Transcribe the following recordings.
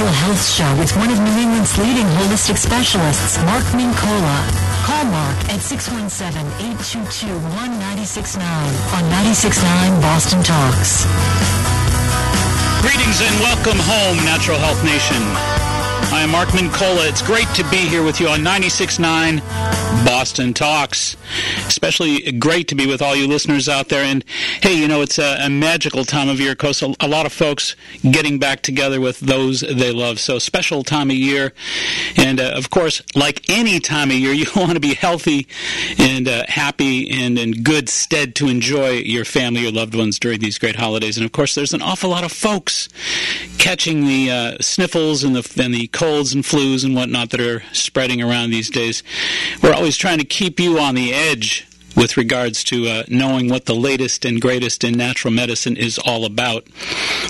Natural Health Show with one of New England's leading holistic specialists, Mark Mincola. Call Mark at 617-822-1969 on 96.9 Boston Talks. Greetings and welcome home, Natural Health Nation. I am Mark Mincola. It's great to be here with you on 96.9 Boston Talks. Especially great to be with all you listeners out there. And, hey, you know, it's a magical time of year because a lot of folks getting back together with those they love. So special time of year. And, of course, like any time of year, you want to be healthy and happy and in good stead to enjoy your family, your loved ones during these great holidays. And, of course, there's an awful lot of folks catching the sniffles and the colds and flus and whatnot that are spreading around these days. We're always trying to keep you on the edge with regards to knowing what the latest and greatest in natural medicine is all about.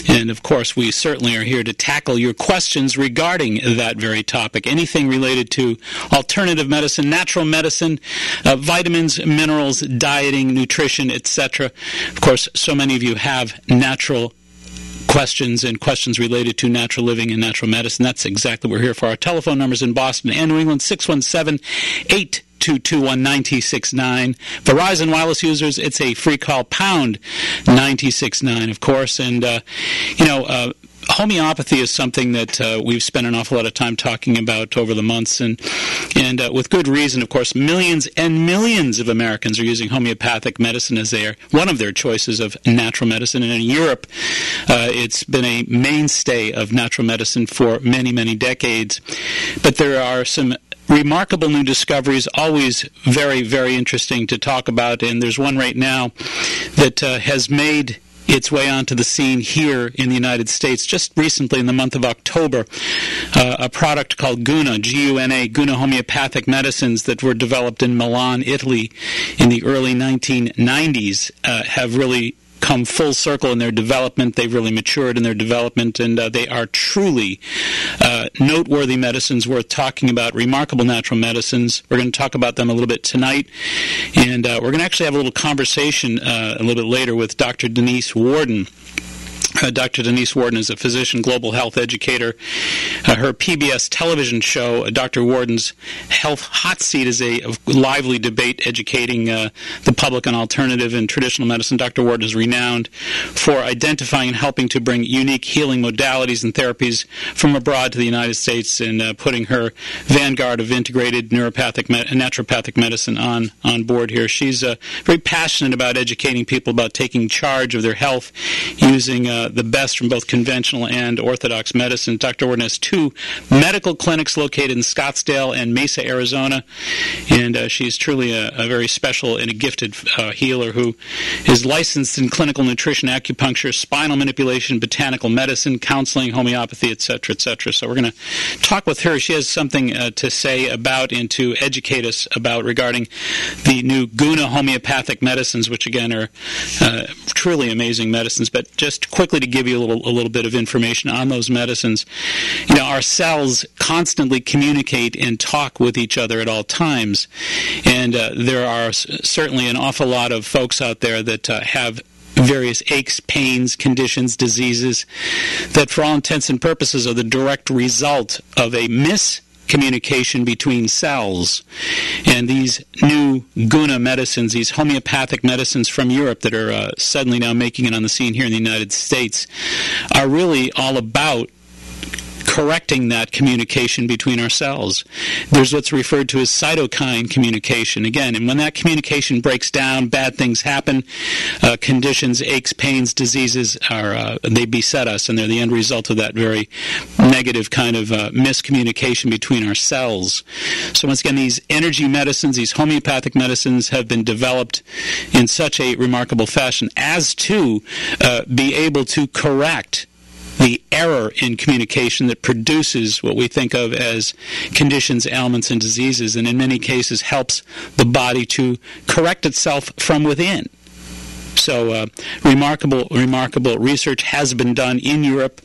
And, of course, we certainly are here to tackle your questions regarding that very topic. Anything related to alternative medicine, natural medicine, vitamins, minerals, dieting, nutrition, etc. Of course, so many of you have natural questions and questions related to natural living and natural medicine. That's exactly what we're here for. Our telephone numbers in Boston and New England, 617-822-1969. Verizon wireless users, it's a free call, pound 969, of course. And, homeopathy is something that we've spent an awful lot of time talking about over the months, and with good reason, of course. Millions and millions of Americans are using homeopathic medicine as one of their choices of natural medicine. And in Europe, it's been a mainstay of natural medicine for many, many decades. But there are some remarkable new discoveries, always very, very interesting to talk about. And there's one right now that has made its way onto the scene here in the United States just recently in the month of October. A product called Guna, G-U-N-A, Guna Homeopathic Medicines that were developed in Milan, Italy in the early 1990s have really come full circle in their development. They've really matured in their development, and they are truly noteworthy medicines worth talking about, remarkable natural medicines. We're going to talk about them a little bit tonight, and we're going to actually have a little conversation a little bit later with Dr. Denise Warden. Dr. Denise Warden is a physician, global health educator. Her PBS television show, Dr. Warden's Health Hot Seat, is a lively debate educating the public on alternative and traditional medicine. Dr. Warden is renowned for identifying and helping to bring unique healing modalities and therapies from abroad to the United States and putting her vanguard of integrated naturopathic medicine on board here. She's very passionate about educating people about taking charge of their health using the best from both conventional and orthodox medicine. Dr. Warden has 2 medical clinics located in Scottsdale and Mesa, Arizona, and she's truly a very special and a gifted healer who is licensed in clinical nutrition, acupuncture, spinal manipulation, botanical medicine, counseling, homeopathy, etc., etc. So we're going to talk with her. She has something to say about and to educate us about regarding the new Guna Homeopathic medicines, which again are truly amazing medicines. But just quickly to give you a little bit of information on those medicines. You know, our cells constantly communicate and talk with each other at all times, and there are certainly an awful lot of folks out there that have various aches, pains, conditions, diseases that for all intents and purposes are the direct result of a miscommunication between cells. And these new Guna medicines, these homeopathic medicines from Europe that are suddenly now making it on the scene here in the United States, are really all about correcting that communication between our cells. There's what's referred to as cytokine communication. Again, and when that communication breaks down, bad things happen. Conditions, aches, pains, diseases, they beset us, and they're the end result of that very negative kind of miscommunication between our cells. So once again, these energy medicines, these homeopathic medicines have been developed in such a remarkable fashion as to be able to correct the error in communication that produces what we think of as conditions, ailments, and diseases, and in many cases helps the body to correct itself from within. So remarkable research has been done in Europe.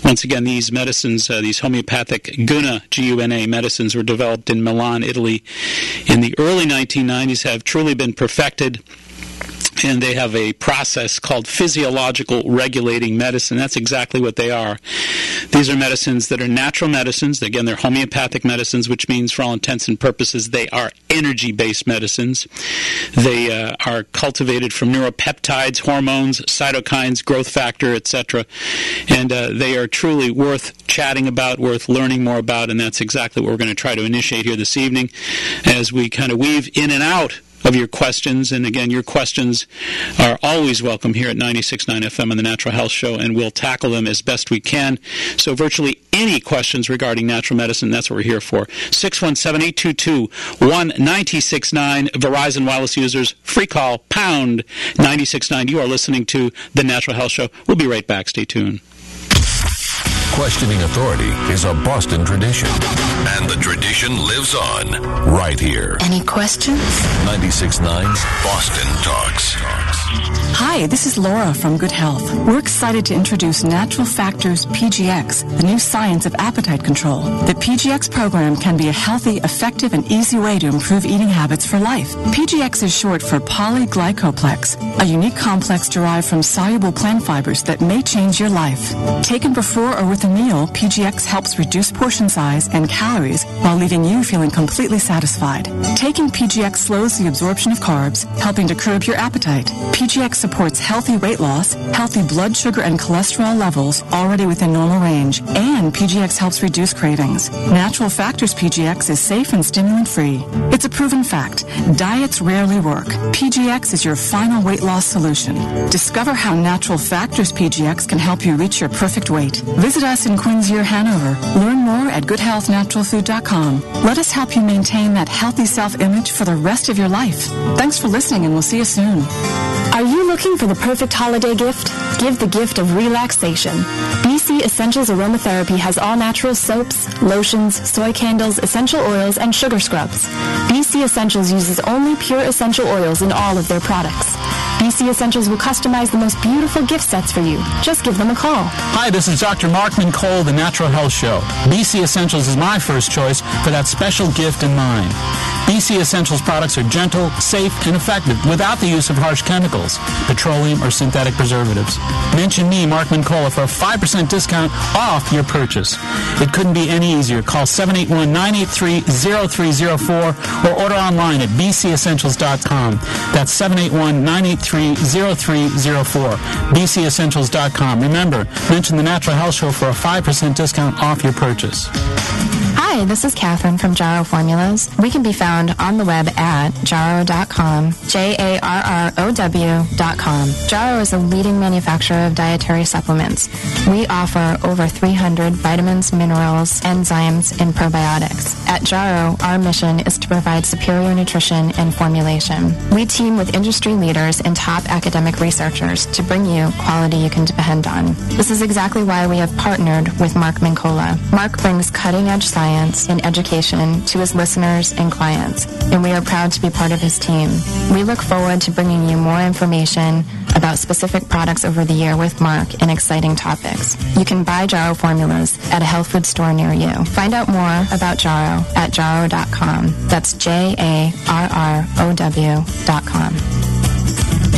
Once again, these medicines, these homeopathic Guna, G-U-N-A medicines, were developed in Milan, Italy in the early 1990s, have truly been perfected And they have a process called physiological regulating medicine. That's exactly what they are. These are medicines that are natural medicines. Again, they're homeopathic medicines, which means for all intents and purposes, they are energy-based medicines. They are cultivated from neuropeptides, hormones, cytokines, growth factor, etc. And they are truly worth chatting about, worth learning more about, and that's exactly what we're going to try to initiate here this evening as we kind of weave in and out of your questions. And again, your questions are always welcome here at 96.9 FM on the Natural Health Show, and we'll tackle them as best we can. So virtually any questions regarding natural medicine, that's what we're here for. 617-822-1969. Verizon Wireless users, free call, pound 969. You are listening to the Natural Health Show. We'll be right back. Stay tuned. Questioning authority is a Boston tradition, and the tradition lives on right here. Any questions? 96.9's Boston Talks. Hi, this is Laura from Good Health. We're excited to introduce Natural Factors PGX, the new science of appetite control. The PGX program can be a healthy, effective, and easy way to improve eating habits for life. PGX is short for polyglycoplex, a unique complex derived from soluble plant fibers that may change your life. Taken before or with a meal, PGX helps reduce portion size and calories while leaving you feeling completely satisfied. Taking PGX slows the absorption of carbs, helping to curb your appetite. PGX supports healthy weight loss, healthy blood sugar and cholesterol levels already within normal range, and PGX helps reduce cravings. Natural Factors PGX is safe and stimulant-free. It's a proven fact. Diets rarely work. PGX is your final weight loss solution. Discover how Natural Factors PGX can help you reach your perfect weight. Visit us in Quincy or Hanover. Learn more at goodhealthnaturalfood.com. Let us help you maintain that healthy self-image for the rest of your life. Thanks for listening, and we'll see you soon. Are you looking for the perfect holiday gift? Give the gift of relaxation. BC Essentials Aromatherapy has all-natural soaps, lotions, soy candles, essential oils, and sugar scrubs. BC Essentials uses only pure essential oils in all of their products. BC Essentials will customize the most beautiful gift sets for you. Just give them a call. Hi, this is Dr. Mark Cole, the Natural Health Show. BC Essentials is my first choice for that special gift in mind. BC Essentials products are gentle, safe, and effective without the use of harsh chemicals, petroleum, or synthetic preservatives. Mention me, Mark Mincola, for a 5% discount off your purchase. It couldn't be any easier. Call 781-983-0304 or order online at bcessentials.com. That's 781-983-0304. bcessentials.com. Remember, mention the Natural Health Show for a 5% discount off your purchase. Hi, this is Catherine from Jarrow Formulas. We can be found on the web at jarrow.com, JARROW.com. Jarrow is a leading manufacturer of dietary supplements. We offer over 300 vitamins, minerals, enzymes, and probiotics. At Jarrow, our mission is to provide superior nutrition and formulation. We team with industry leaders and top academic researchers to bring you quality you can depend on. This is exactly why we have partnered with Mark Mincola. Mark brings cutting-edge science and education to his listeners and clients, and we are proud to be part of his team. We look forward to bringing you more information about specific products over the year with Mark and exciting topics. You can buy Jarrow Formulas at a health food store near you. Find out more about Jarrow at jarrow.com. That's JARROW.com.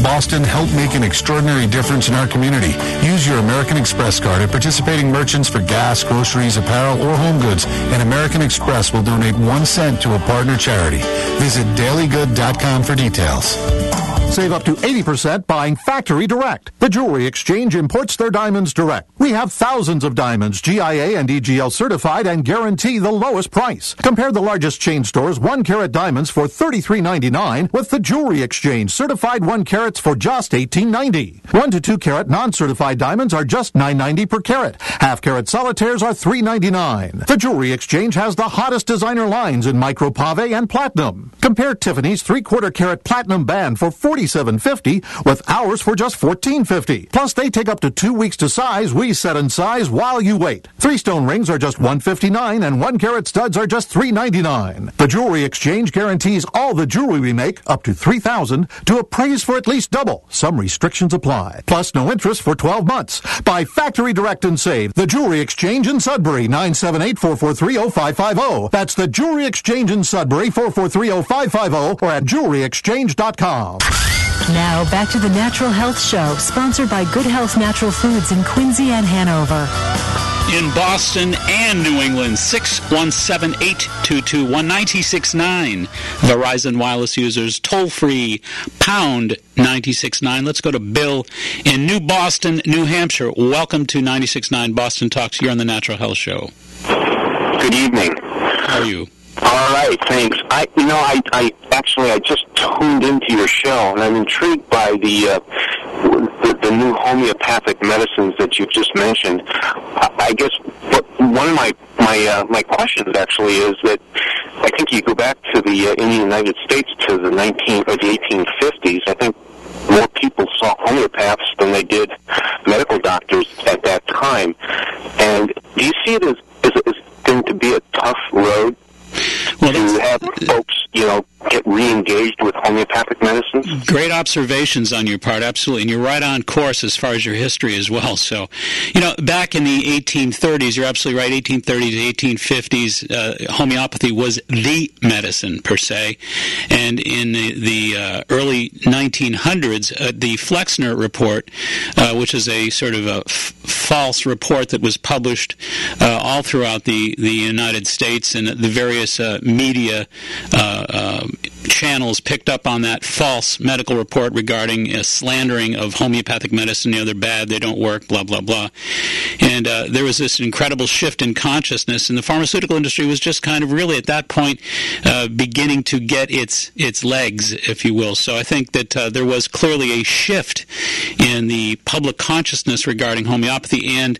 Boston, help make an extraordinary difference in our community. Use your American Express card at participating merchants for gas, groceries, apparel, or home goods, and American Express will donate 1 cent to a partner charity. Visit dailygood.com for details. Save up to 80% buying Factory Direct. The Jewelry Exchange imports their diamonds direct. We have thousands of diamonds, GIA and EGL certified, and guarantee the lowest price. Compare the largest chain stores 1-carat diamonds for $33.99 with the Jewelry Exchange certified 1 carats for just $18.90. 1 to 2 carat non-certified diamonds are just $9.90 per carat. Half-carat solitaires are $3.99. The Jewelry Exchange has the hottest designer lines in micro pave and platinum. Compare Tiffany's 3/4 carat platinum band for $47.50 with ours for just $14.50. Plus, they take up to 2 weeks to size. We set and size while you wait. 3-stone rings are just $159 and 1-carat studs are just $3.99. The Jewelry Exchange guarantees all the jewelry we make, up to $3,000, to appraise for at least double. Some restrictions apply. Plus, no interest for 12 months. Buy Factory Direct and save. The Jewelry Exchange in Sudbury, 978-443-0550. That's the Jewelry Exchange in Sudbury, 443-0550, or at jewelryexchange.com. Now, back to the Natural Health Show, sponsored by Good Health Natural Foods in Quincy and Hanover. In Boston and New England, 617-822-1969. Verizon Wireless users, toll-free, pound 969. Let's go to Bill in New Boston, New Hampshire. Welcome to 96.9 Boston Talks here on the Natural Health Show. Good evening. How are you? All right, thanks. I just tuned into your show, and I'm intrigued by the new homeopathic medicines that you've just mentioned. I guess one of my questions actually is that I think you go back to in the United States to the 1850s. I think more people saw homeopaths than they did medical doctors at that time. And do you see it as going to be a tough road to have folks, get re-engaged with homeopathic medicines? Great observations on your part, absolutely. And you're right on course as far as your history as well. So, back in the 1830s, you're absolutely right, 1830s to 1850s, homeopathy was the medicine, per se. And in the early 1900s, the Flexner Report, which is a sort of a false report that was published all throughout the United States, and the various media channels picked up on that false medical report regarding slandering of homeopathic medicine. They're bad, they don't work, blah, blah, blah. And there was this incredible shift in consciousness, and the pharmaceutical industry was just kind of really at that point beginning to get its legs, if you will. So I think that there was clearly a shift in the public consciousness regarding homeopathy, and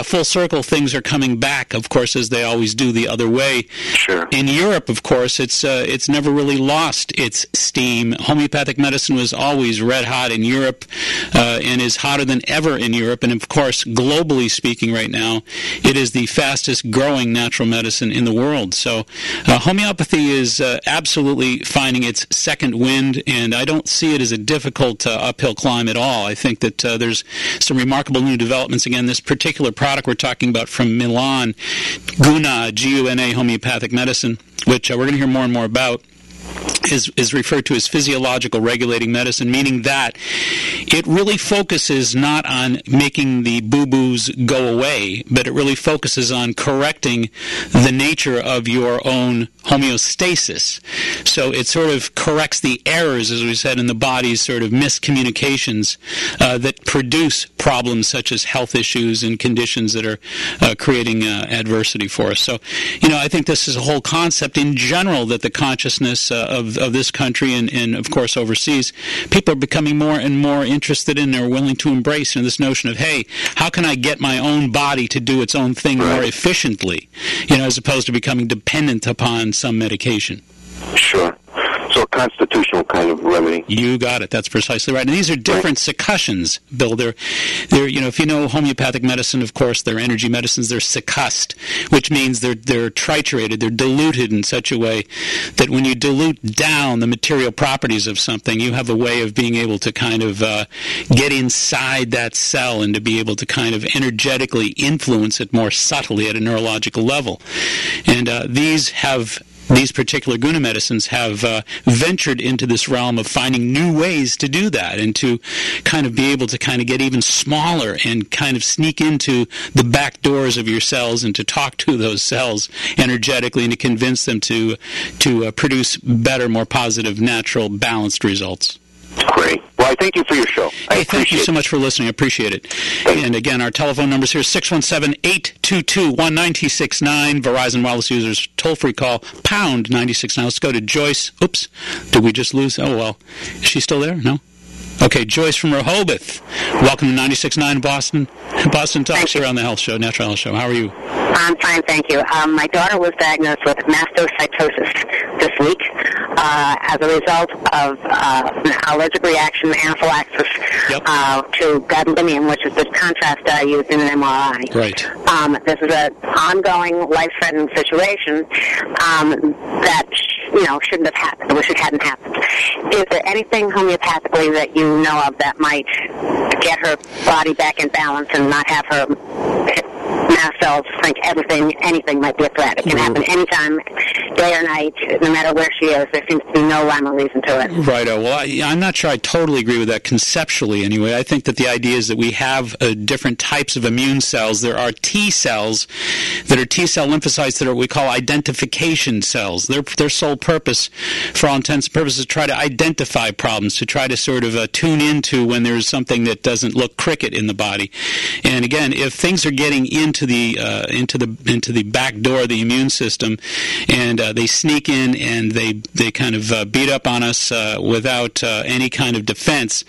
full circle, things are coming back, of course, as they always do the other way. Sure. In Europe, of course, it's never really lost its steam. Homeopathic medicine was always red hot in Europe and is hotter than ever in Europe. And, of course, globally speaking right now, it is the fastest growing natural medicine in the world. So homeopathy is absolutely finding its second wind, and I don't see it as a difficult uphill climb at all. I think that there's some remarkable new developments. Again, this particular product we're talking about from Milan, Guna, G-U-N-A, homeopathic medicine, which we're going to hear more and more about, is referred to as physiological regulating medicine, meaning that it really focuses not on making the boo-boos go away, but it really focuses on correcting the nature of your own homeostasis. So it sort of corrects the errors, as we said, in the body's sort of miscommunications that produce problems such as health issues and conditions that are creating adversity for us. So, I think this is a whole concept in general that the consciousness of this country and of course overseas, people are becoming more and more interested in or willing to embrace this notion of, hey, how can I get my own body to do its own thing more efficiently, as opposed to becoming dependent upon some medication. Sure. So a constitutional kind of remedy. You got it. That's precisely right. And these are different succussions, Bill. They're if you know homeopathic medicine, of course, they're energy medicines. They're succussed, which means they're triturated. They're diluted in such a way that when you dilute down the material properties of something, you have a way of being able to kind of get inside that cell and to be able to kind of energetically influence it more subtly at a neurological level. And these particular Guna medicines have ventured into this realm of finding new ways to do that and to kind of be able to kind of get even smaller and kind of sneak into the back doors of your cells and to talk to those cells energetically and to convince them to produce better, more positive, natural, balanced results. Great. Well, I thank you for your show. Thank you so much for listening. I appreciate it. And again, our telephone numbers here is 617-822-1969. Verizon Wireless users, toll-free call, pound 969. Let's go to Joyce. Oops. Did we just lose? Oh, well. Is she still there? No? Okay, Joyce from Rehoboth. Welcome to 96.9 Boston Talks here on the Health Show, Natural Health Show. How are you? I'm fine, thank you. My daughter was diagnosed with mastocytosis this week as a result of an allergic reaction, anaphylaxis, to gadolinium, which is the contrast dye used in an MRI. Right. This is an ongoing, life-threatening situation that shouldn't have happened. I wish it hadn't happened. Is there anything homeopathically that you know of that might get her body back in balance and not have her mast cells think anything might be a threat? It can happen anytime, day or night, no matter where she is. There seems to be no rhyme or reason to it. Righto. Well, I'm not sure I totally agree with that conceptually anyway. I think that the idea is that we have different types of immune cells. There are T cells that are T-cell lymphocytes that are what we call identification cells. Their sole purpose, for all intents and purposes, is to try to identify problems, to try to sort of tune into when there's something that doesn't look cricket in the body. And again, if things are getting into the back door of the immune system, and they sneak in and they kind of beat up on us without any kind of defense,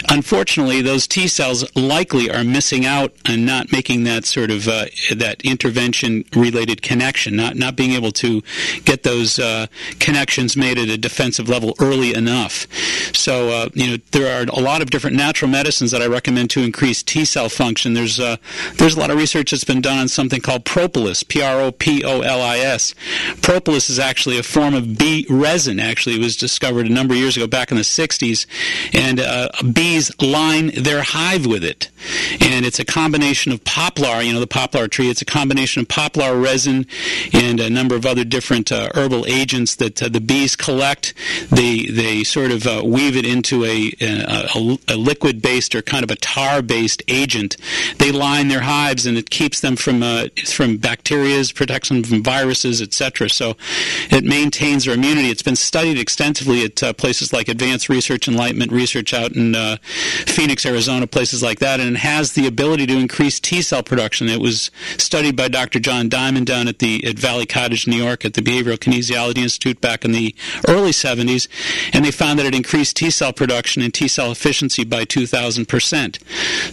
unfortunately, those T cells likely are missing out and not making that sort of that intervention-related connection, not being able to get those connections made at a defensive level early enough. So, there are a lot of different natural medicines that I recommend to increase T cell function. There's a lot of research that's been done on something called propolis, Propolis. Propolis is actually a form of bee resin. Actually, it was discovered a number of years ago, back in the 60s, and bees line their hive with it. And it's a combination of poplar, the poplar tree. It's a combination of poplar resin and a number of other different herbal agents that the bees collect. They sort of weave it into a liquid-based or kind of a tar-based agent. They line their hives, and it keeps them from bacteria, protects them from viruses, etc. So it maintains their immunity. It's been studied extensively at places like Advanced Research Enlightenment Research out in Phoenix, Arizona, places like that, and it has the ability to increase T-cell production. It was studied by Dr. John Diamond down at Valley Cottage, New York, at the Behavioral Kinesiology Institute back in the early 70s, and they found that it increased T-cell production and T-cell efficiency by 2,000%.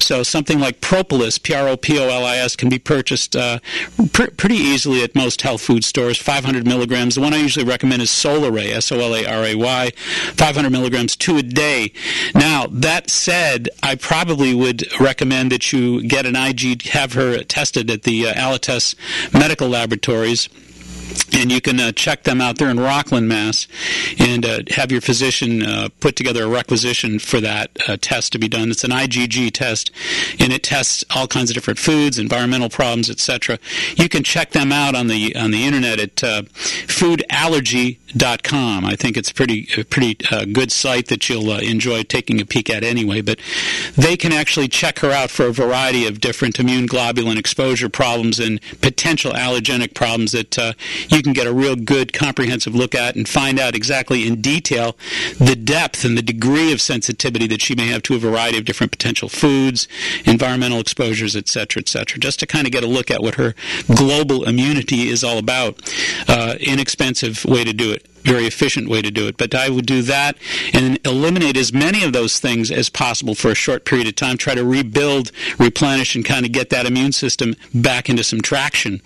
So something like propolis, Propolis, can be purchased pretty easily at most health food stores, 500 milligrams. The one I usually recommend is Solaray, Solaray, 500 milligrams, 2 a day. Now, that said, I probably would recommend that you get an IG, have her tested at the Alitas Medical Laboratories. And you can check them out there in Rockland, Mass., and have your physician put together a requisition for that test to be done. It's an IgG test, and it tests all kinds of different foods, environmental problems, etc. You can check them out on the internet at foodallergy.com. I think it's a pretty good site that you'll enjoy taking a peek at anyway. But they can actually check her out for a variety of different immune globulin exposure problems and potential allergenic problems that you can get a real good comprehensive look at and find out exactly in detail the depth and the degree of sensitivity that she may have to a variety of different potential foods, environmental exposures, etc., just to kind of get a look at what her global immunity is all about. Inexpensive way to do it. Very efficient way to do it. But I would do that and eliminate as many of those things as possible for a short period of time. Try to rebuild, replenish, and kind of get that immune system back into some traction.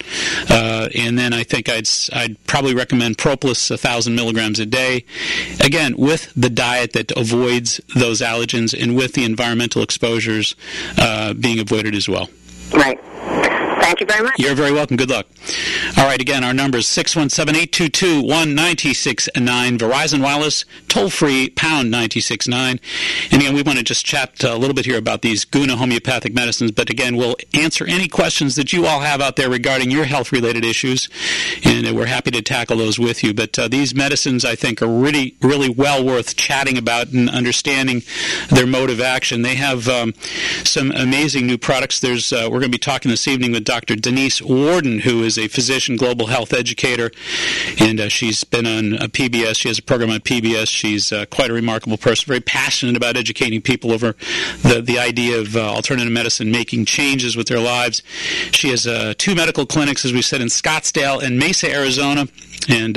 And then I think I'd probably recommend propolis 1,000 milligrams a day. Again, with the diet that avoids those allergens and with the environmental exposures being avoided as well. Right. Thank you very much. You're very welcome. Good luck. All right, again, our number is 617-822-1969. Verizon Wireless, toll-free, pound 969. And again, we want to just chat a little bit here about these Guna Homeopathic medicines, but again, we'll answer any questions that you all have out there regarding your health-related issues, and we're happy to tackle those with you. But these medicines, I think, are really, really well worth chatting about and understanding their mode of action. They have some amazing new products. We're going to be talking this evening with Dr. Denise Warden, who is a physician global health educator, and she's been on PBS. She has a program on PBS. She's quite a remarkable person, very passionate about educating people over the idea of alternative medicine making changes with their lives. She has 2 medical clinics, as we said, in Scottsdale and Mesa, Arizona. And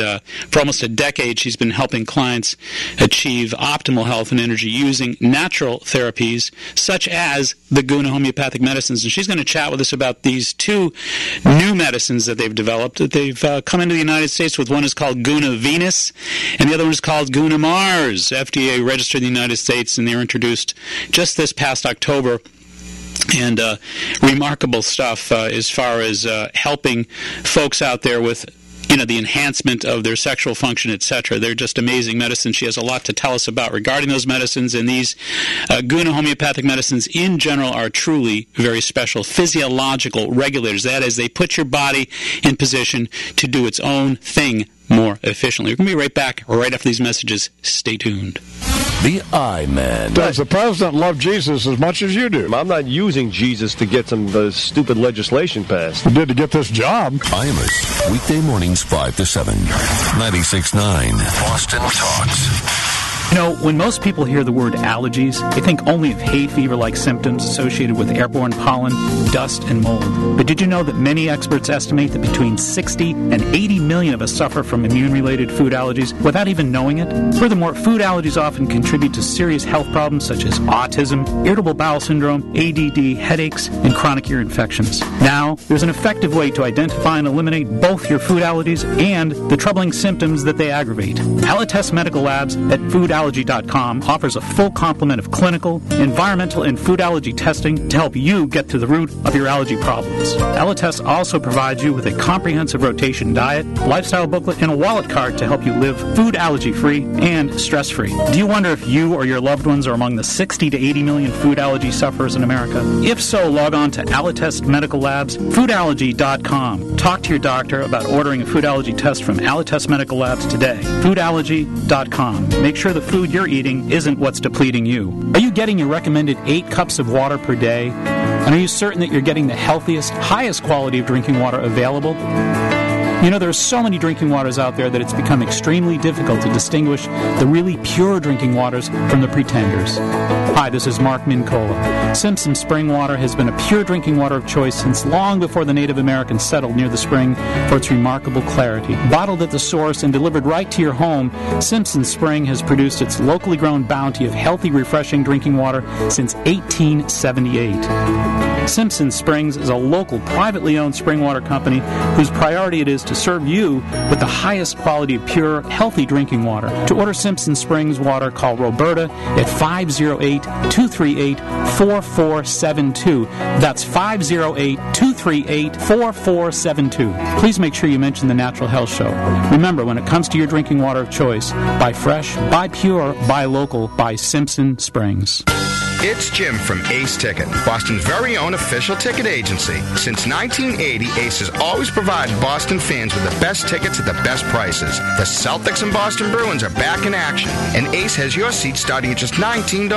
for almost a decade, she's been helping clients achieve optimal health and energy using natural therapies, such as the Guna Homeopathic medicines. And she's going to chat with us about these 2 new medicines that they've developed, that they've come into the United States with. One is called Guna Venus, and the other one is called Guna Mars, FDA registered in the United States, and they were introduced just this past October. And remarkable stuff as far as helping folks out there with the enhancement of their sexual function, etc. They're just amazing medicines. She has a lot to tell us about regarding those medicines, and these Guna Homeopathic medicines in general are truly very special physiological regulators. That is, they put your body in position to do its own thing more efficiently. We're going to be right back right after these messages. Stay tuned. The I-Man. Does the president love Jesus as much as you do? I'm not using Jesus to get some stupid legislation passed. He did to get this job. Imus, weekday mornings 5 to 7. 96.9 Boston Talks. You know, when most people hear the word allergies, they think only of hay fever-like symptoms associated with airborne pollen, dust, and mold. But did you know that many experts estimate that between 60 and 80 million of us suffer from immune-related food allergies without even knowing it? Furthermore, food allergies often contribute to serious health problems such as autism, irritable bowel syndrome, ADD, headaches, and chronic ear infections. Now, there's an effective way to identify and eliminate both your food allergies and the troubling symptoms that they aggravate. Allertest Medical Labs at foodallergy.com offers a full complement of clinical, environmental, and food allergy testing to help you get to the root of your allergy problems. Allertest also provides you with a comprehensive rotation diet, lifestyle booklet, and a wallet card to help you live food allergy-free and stress-free. Do you wonder if you or your loved ones are among the 60 to 80 million food allergy sufferers in America? If so, log on to Allertest Medical Labs, foodallergy.com. Talk to your doctor about ordering a food allergy test from Allertest Medical Labs today. Foodallergy.com. Make sure the food you're eating isn't what's depleting you. Are you getting your recommended 8 cups of water per day? And are you certain that you're getting the healthiest, highest quality of drinking water available? You know, there are so many drinking waters out there that it's become extremely difficult to distinguish the really pure drinking waters from the pretenders. Hi, this is Mark Mincola. Simpson Spring Water has been a pure drinking water of choice since long before the Native Americans settled near the spring for its remarkable clarity. Bottled at the source and delivered right to your home, Simpson Spring has produced its locally grown bounty of healthy, refreshing drinking water since 1878. Simpson Springs is a local, privately owned spring water company whose priority it is to serve you with the highest quality of pure, healthy drinking water. To order Simpson Springs water, call Roberta at 508-238-4472. That's 508-238-4472. Please make sure you mention the Natural Health Show. Remember, when it comes to your drinking water of choice, buy fresh, buy pure, buy local, buy Simpson Springs. It's Jim from Ace Ticket, Boston's very own official ticket agency. Since 1980, Ace has always provided Boston fans with the best tickets at the best prices. The Celtics and Boston Bruins are back in action, and Ace has your seats starting at just $19.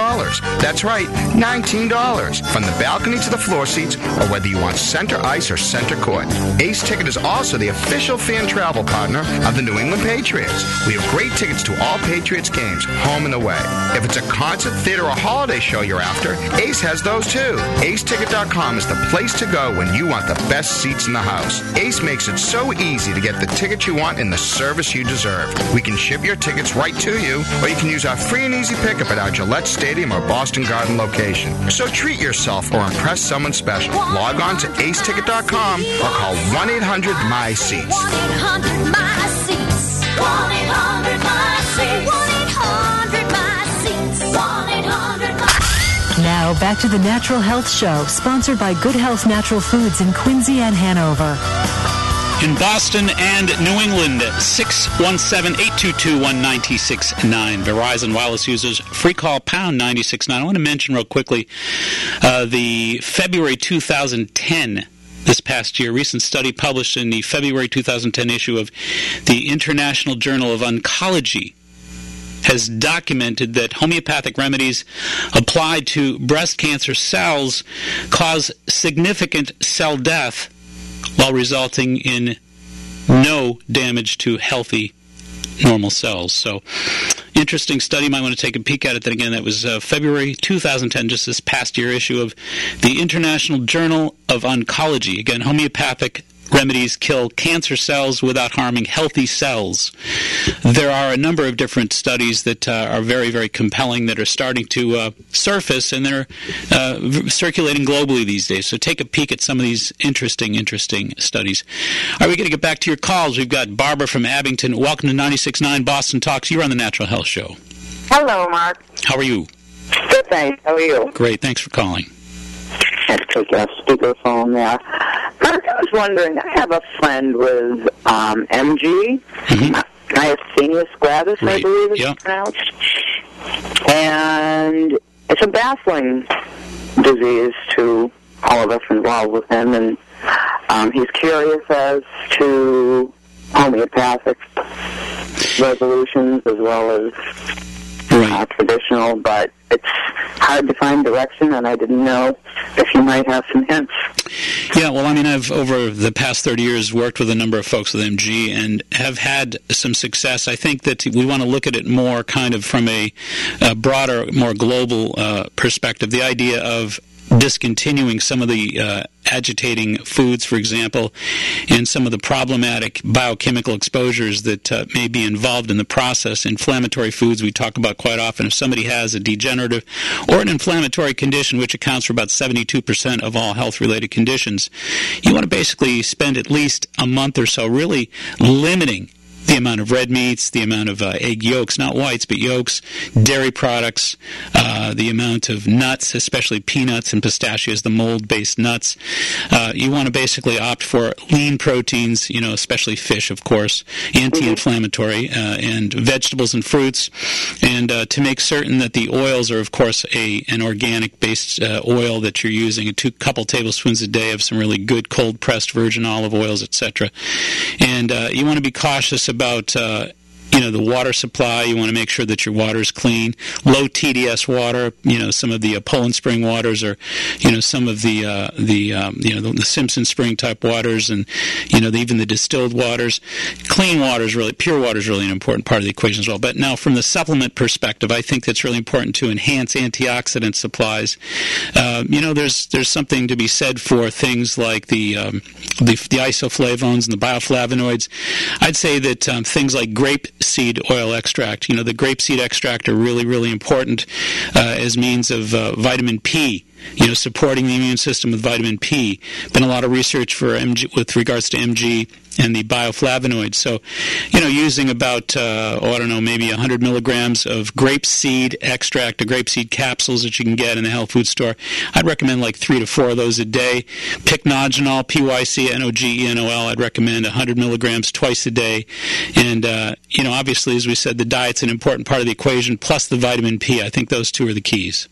That's right, $19. From the balcony to the floor seats, or whether you want center ice or center court. Ace Ticket is also the official fan travel partner of the New England Patriots. We have great tickets to all Patriots games, home and away. If it's a concert, theater, or holiday show you're after, Ace has those too. AceTicket.com is the place to go when you want the best seats in the house. Ace makes it so easy to get the tickets you want and the service you deserve. We can ship your tickets right to you, or you can use our free and easy pickup at our Gillette Stadium or Boston Garden location. So treat yourself or impress someone special. Log on to AceTicket.com or call 1-800-MY-SEATS. 1-800-MY-SEATS. 1-800-MY-SEATS. 1-800-MY-SEATS. 1-800-MY-SEATS. Now, back to the Natural Health Show, sponsored by Good Health Natural Foods in Quincy and Hanover. In Boston and New England, 617-822-1969. Verizon Wireless users, free call pound 969. I want to mention real quickly the February 2010, this past year, recent study published in the February 2010 issue of the International Journal of Oncology has documented that homeopathic remedies applied to breast cancer cells cause significant cell death while resulting in no damage to healthy, normal cells. So, interesting study. You might want to take a peek at it. Then again, that was February 2010, just this past year issue of the International Journal of Oncology. Again, homeopathic remedies kill cancer cells without harming healthy cells. There are a number of different studies that are very, very compelling that are starting to surface, and they're circulating globally these days. So take a peek at some of these interesting studies. All right, we're going to get back to your calls. We've got Barbara from Abington. Welcome to 96.9 Boston Talks. You're on the Natural Health Show. Hello, Mark. How are you? Good, thanks. How are you? Great. Thanks for calling. I have to take a speakerphone there. Mark, I was wondering, I have a friend with MG, myasthenia gravis, I believe it's pronounced. And it's a baffling disease to all of us involved with him, and he's curious as to homeopathic resolutions as well as traditional, but it's hard to find direction, and I didn't know if you might have some hints. Yeah, well, I mean, I've, over the past 30 years, worked with a number of folks with MG and have had some success. I think that we want to look at it more kind of from a broader, more global perspective. The idea of discontinuing some of the agitating foods, for example, and some of the problematic biochemical exposures that may be involved in the process. Inflammatory foods we talk about quite often. If somebody has a degenerative or an inflammatory condition, which accounts for about 72% of all health-related conditions, you want to basically spend at least a month or so really limiting the amount of red meats, the amount of egg yolks, not whites, but yolks, dairy products, the amount of nuts, especially peanuts and pistachios, the mold-based nuts. You want to basically opt for lean proteins, especially fish, of course, anti-inflammatory, and vegetables and fruits, and to make certain that the oils are, of course, an organic-based oil that you're using, a couple tablespoons a day of some really good cold-pressed virgin olive oils, etc. And you want to be cautious about the water supply. You want to make sure that your water is clean. Low TDS water, some of the Poland Spring waters, or some of the Simpson Spring type waters, and even the distilled waters. Clean water is really, pure water is really an important part of the equation as well. But now, from the supplement perspective, I think that's really important to enhance antioxidant supplies. There's something to be said for things like the isoflavones and the bioflavonoids. I'd say that things like grapeseed oil extract, the grapeseed extract are really, really important as means of vitamin P. Supporting the immune system with vitamin P. Been a lot of research for MG with regards to MG and the bioflavonoids. So, using about, maybe 100 milligrams of grapeseed extract, or grapeseed capsules that you can get in the health food store. I'd recommend like 3 to 4 of those a day. Pycnogenol, Pycnogenol, I'd recommend 100 milligrams twice a day. And, obviously, as we said, the diet's an important part of the equation, plus the vitamin P. I think those two are the keys.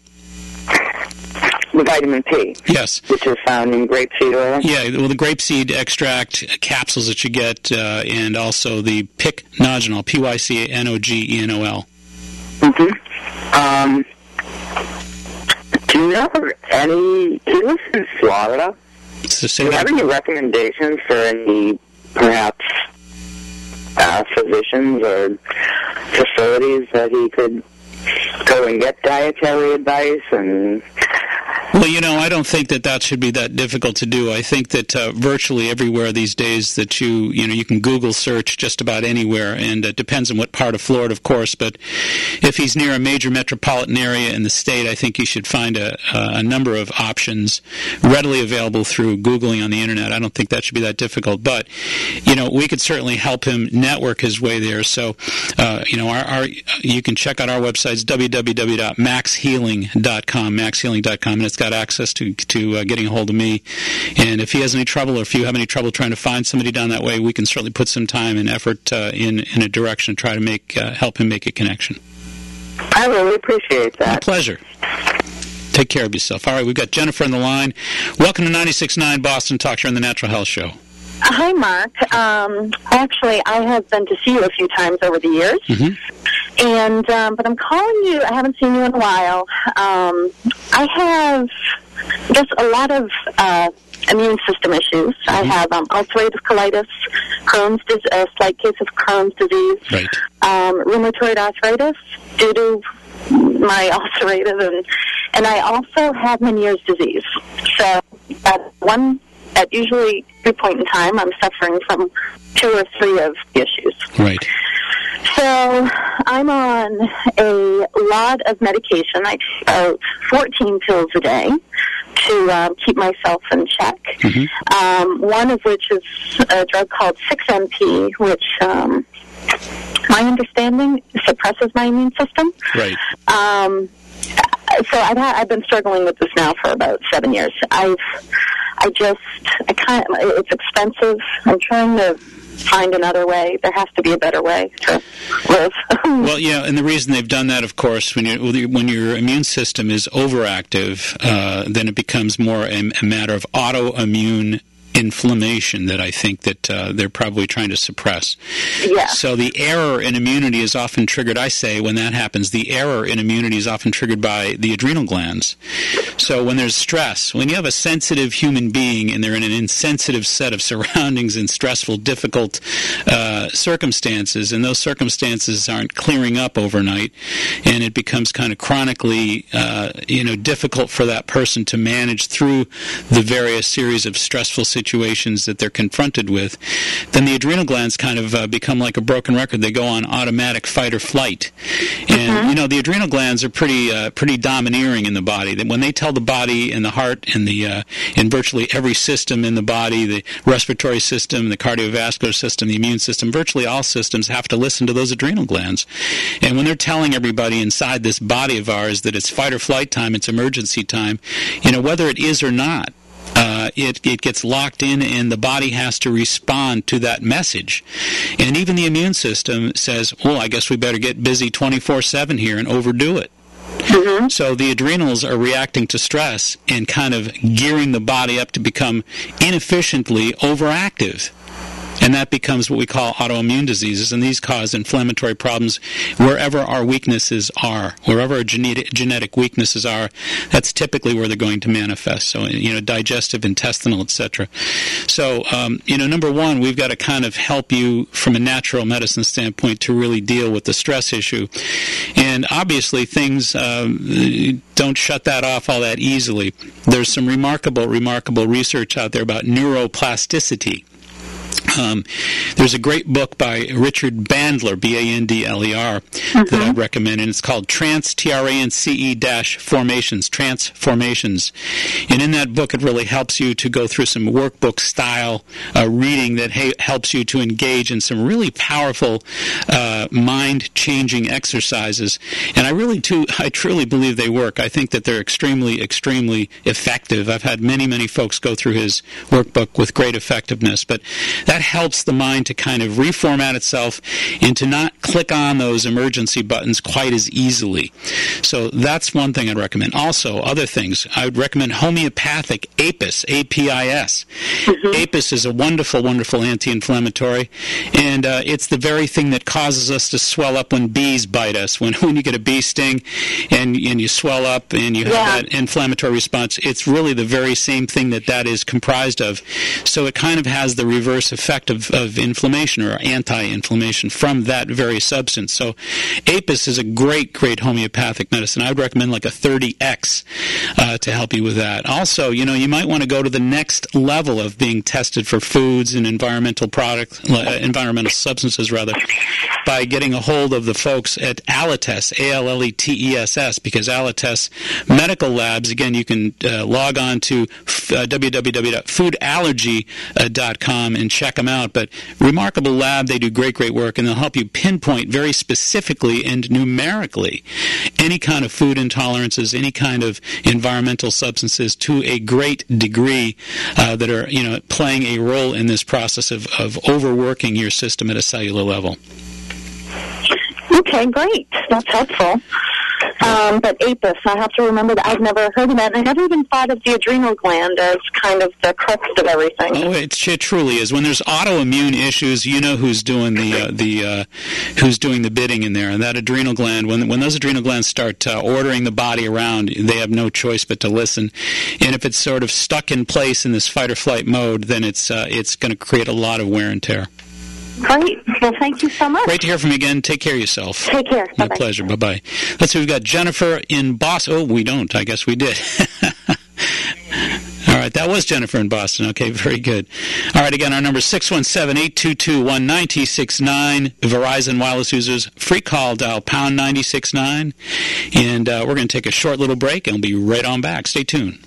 The vitamin P. Yes. Which is found in grapeseed oil? Yeah, well, the grapeseed extract capsules that you get, and also the Pycnogenol, Pycnogenol. Do you know do you live in Florida? Do you have any recommendations for any, perhaps, physicians or facilities that he could go and get dietary advice? And well, I don't think that should be that difficult to do. I think that virtually everywhere these days that you can Google search just about anywhere, and it depends on what part of Florida, of course, but if he's near a major metropolitan area in the state, I think you should find a number of options readily available through Googling on the Internet. I don't think that should be that difficult, but, we could certainly help him network his way there. So, you can check out our websites, www.maxhealing.com, maxhealing.com, and it's got access to getting a hold of me. And if he has any trouble, or if you have any trouble trying to find somebody down that way, we can certainly put some time and effort in a direction to try to help him make a connection. I really appreciate that. My pleasure. Take care of yourself. All right, we've got Jennifer on the line. Welcome to 96.9 Boston Talk. You're on the Natural Health Show. Hi, Mark. Actually, I have been to see you a few times over the years. And but I'm calling you. I haven't seen you in a while. I have just a lot of immune system issues. I have ulcerative colitis, Crohn's disease, a slight case of Crohn's disease, rheumatoid arthritis due to my ulcerative, and I also have Meniere's disease. So at usually every point in time, I'm suffering from 2 or 3 of the issues. Right. So I'm on a lot of medication. I take about 14 pills a day to keep myself in check. One of which is a drug called 6-MP, which my understanding suppresses my immune system. Right. So I've been struggling with this now for about 7 years. It's expensive. I'm trying to find another way. There has to be a better way to live. Well, yeah, and the reason they've done that, of course, when your immune system is overactive, then it becomes more a matter of autoimmune inflammation that I think that they're probably trying to suppress. Yeah. So the error in immunity is often triggered, I say, when that happens, the error in immunity is often triggered by the adrenal glands. So when there's stress, when you have a sensitive human being and they're in an insensitive set of surroundings and stressful, difficult circumstances, and those circumstances aren't clearing up overnight, and it becomes kind of chronically difficult for that person to manage through the various series of stressful situations that they're confronted with, then the adrenal glands kind of become like a broken record. They go on automatic fight or flight. And, the adrenal glands are pretty domineering in the body. That when they tell the body and the heart and in virtually every system in the body, the respiratory system, the cardiovascular system, the immune system, virtually all systems have to listen to those adrenal glands. And when they're telling everybody inside this body of ours that it's fight or flight time, it's emergency time, whether it is or not, it gets locked in, and the body has to respond to that message. And even the immune system says, well, I guess we better get busy 24/7 here and overdo it. So the adrenals are reacting to stress and kind of gearing the body up to become inefficiently overactive. And that becomes what we call autoimmune diseases, and these cause inflammatory problems wherever our weaknesses are. Wherever our genetic weaknesses are, that's typically where they're going to manifest. So, digestive, intestinal, etc. So, number one, we've got to kind of help you from a natural medicine standpoint to really deal with the stress issue. And obviously, things don't shut that off all that easily. There's some remarkable research out there about neuroplasticity. There's a great book by Richard Bandler, Bandler, that I recommend, and it's called Transformations. And in that book, it really helps you to go through some workbook-style reading that helps you to engage in some really powerful mind-changing exercises. And I truly believe they work. I think that they're extremely, extremely effective. I've had many, many folks go through his workbook with great effectiveness, but that helps the mind to kind of reformat itself and to not click on those emergency buttons quite as easily. So that's one thing I'd recommend. Also, other things, I would recommend homeopathic APIS, A-P-I-S. APIS is a wonderful, wonderful anti-inflammatory, and it's the very thing that causes us to swell up when bees bite us. When you get a bee sting and you swell up and you have that inflammatory response, it's really the very same thing that is comprised of. So it kind of has the reverse effect of inflammation or anti-inflammation from that very substance. So APIS is a great, great homeopathic medicine. I would recommend like a 30X to help you with that. Also, you might want to go to the next level of being tested for foods and environmental substances, by getting a hold of the folks at Alletes, A-L-L-E-T-E-S-S, because Alletes Medical Labs, again, you can log on to www.foodallergy.com and check them out. But remarkable lab, they do great, great work, and they'll help you pinpoint very specifically and numerically any kind of food intolerances, any kind of environmental substances to a great degree that are, playing a role in this process of overworking your system at a cellular level. Okay, great. That's helpful. But APIS, I have to remember that. I've never heard of that. And I never even thought of the adrenal gland as kind of the crux of everything. Oh, it truly is. When there's autoimmune issues, who's doing who's doing the bidding in there. And that adrenal gland, when those adrenal glands start ordering the body around, they have no choice but to listen. And if it's sort of stuck in place in this fight or flight mode, then it's going to create a lot of wear and tear. Great. Well, thank you so much. Great to hear from you again. Take care of yourself. Take care. My Bye-bye. pleasure. Bye-bye. Let's see. We've got Jennifer in Boston. Oh, we don't. I guess we did. All right. That was Jennifer in Boston. Okay. Very good. All right. Again, our number is 617-822-1969. Verizon wireless users, free call, dial pound 969. And we're going to take a short little break, and we'll be right on back. Stay tuned.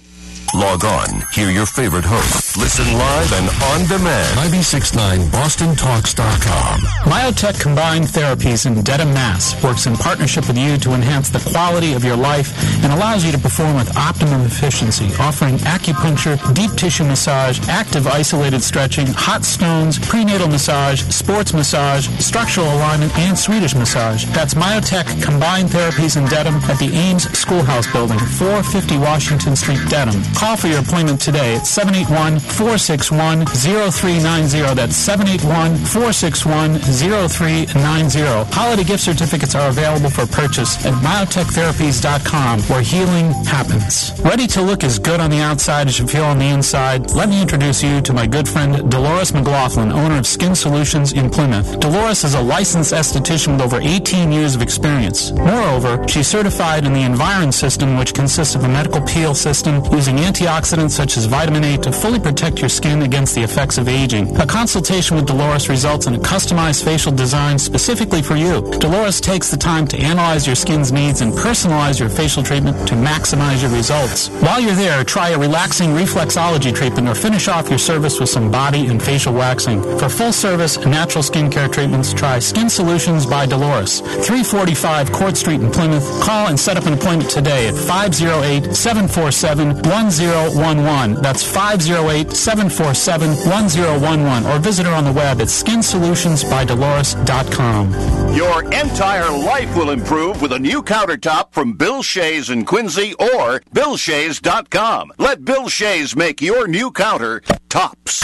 Log on, hear your favorite hosts, listen live and on demand. 969bostontalks.com. Myotech Combined Therapies in Dedham, Mass. works in partnership with you to enhance the quality of your life and allows you to perform with optimum efficiency, offering acupuncture, deep tissue massage, active isolated stretching, hot stones, prenatal massage, sports massage, structural alignment, and Swedish massage. That's Myotech Combined Therapies in Dedham at the Ames Schoolhouse Building, 450 Washington Street, Dedham. Call for your appointment today at 781-461-0390. That's 781-461-0390. Holiday gift certificates are available for purchase at biotechtherapies.com, where healing happens. Ready to look as good on the outside as you feel on the inside? Let me introduce you to my good friend Dolores McLaughlin, owner of Skin Solutions in Plymouth. Dolores is a licensed esthetician with over 18 years of experience. Moreover, she's certified in the Environ system, which consists of a medical peel system using antioxidants such as vitamin A to fully protect your skin against the effects of aging. A consultation with Dolores results in a customized facial design specifically for you. Dolores takes the time to analyze your skin's needs and personalize your facial treatment to maximize your results. While you're there, try a relaxing reflexology treatment or finish off your service with some body and facial waxing. For full-service natural skincare treatments, try Skin Solutions by Dolores, 345 Court Street in Plymouth. Call and set up an appointment today at 508-747-1011. That's 508-747-1011. Or visit her on the web at skinsolutionsbydolores.com. Your entire life will improve with a new countertop from Bill Shays in Quincy or BillShays.com. Let Bill Shays make your new counter tops.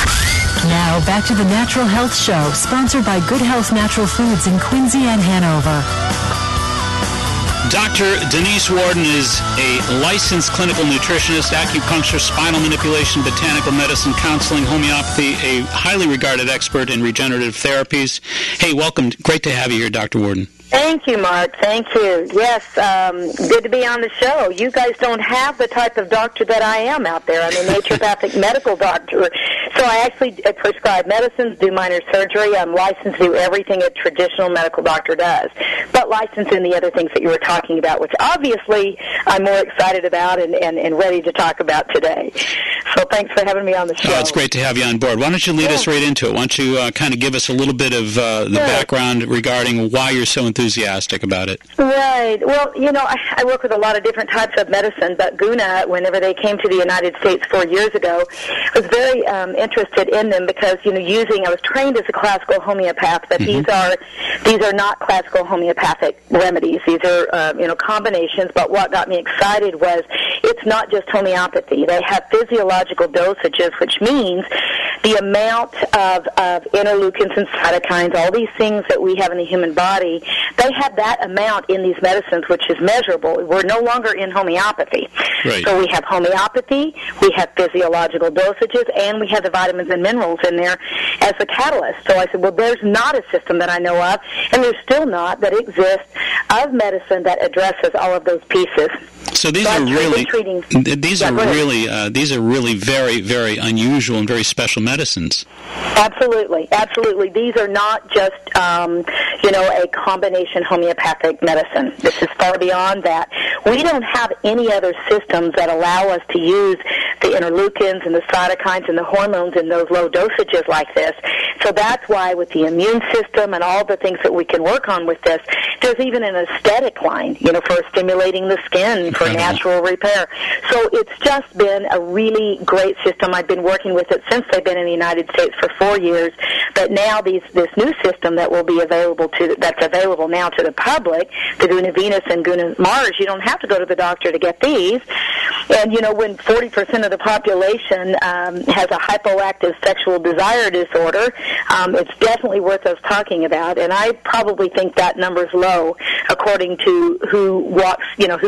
Now, back to the Natural Health Show, sponsored by Good Health Natural Foods in Quincy and Hanover. Dr. Denise Warden is a licensed clinical nutritionist, acupuncture, spinal manipulation, botanical medicine, counseling, homeopathy, a highly regarded expert in regenerative therapies. Hey, welcome. Great to have you here, Dr. Warden. Thank you, Mark. Thank you. Yes, good to be on the show. You guys don't have the type of doctor that I am out there. I'm a naturopathic medical doctor. So I actually prescribe medicines, do minor surgery. I'm licensed to do everything a traditional medical doctor does, but licensed in the other things that you were talking about, which obviously I'm more excited about and ready to talk about today. So thanks for having me on the show. Oh, it's great to have you on board. Why don't you lead us right into it? Why don't you kind of give us a little bit of the background regarding why you're so enthusiastic about it? Right. Well, you know, I work with a lot of different types of medicine, but Guna, whenever they came to the United States 4 years ago, was very interested in them because, you know, I was trained as a classical homeopath, but these are not classical homeopathic remedies. These are, combinations, but what got me excited was it's not just homeopathy. They have physiological dosages, which means the amount of interleukins and cytokines, all these things that we have in the human body, they have that amount in these medicines, which is measurable. We're no longer in homeopathy. Right. So we have homeopathy, we have physiological dosages, and we have the vitamins and minerals in there as a catalyst. So I said, well, there's not a system that I know of, and there's still not, that exists of medicine that addresses all of those pieces. So these are really very, very unusual and very special medicines. Absolutely. These are not just, a combination homeopathic medicine. This is far beyond that. We don't have any other systems that allow us to use the interleukins and the cytokines and the hormones in those low dosages like this. So that's why with the immune system and all the things that we can work on with this, there's even an aesthetic line, for stimulating the skin, for natural repair. So it's just been a really great system. I've been working with it since they've been in the United States for 4 years, but now this new system that will be that's available now to the public, the Guna Venus and Guna Mars, you don't have to go to the doctor to get these. And, when 40% of the population has a hypoactive sexual desire disorder, it's definitely worth us talking about. And I probably think that number's low according to who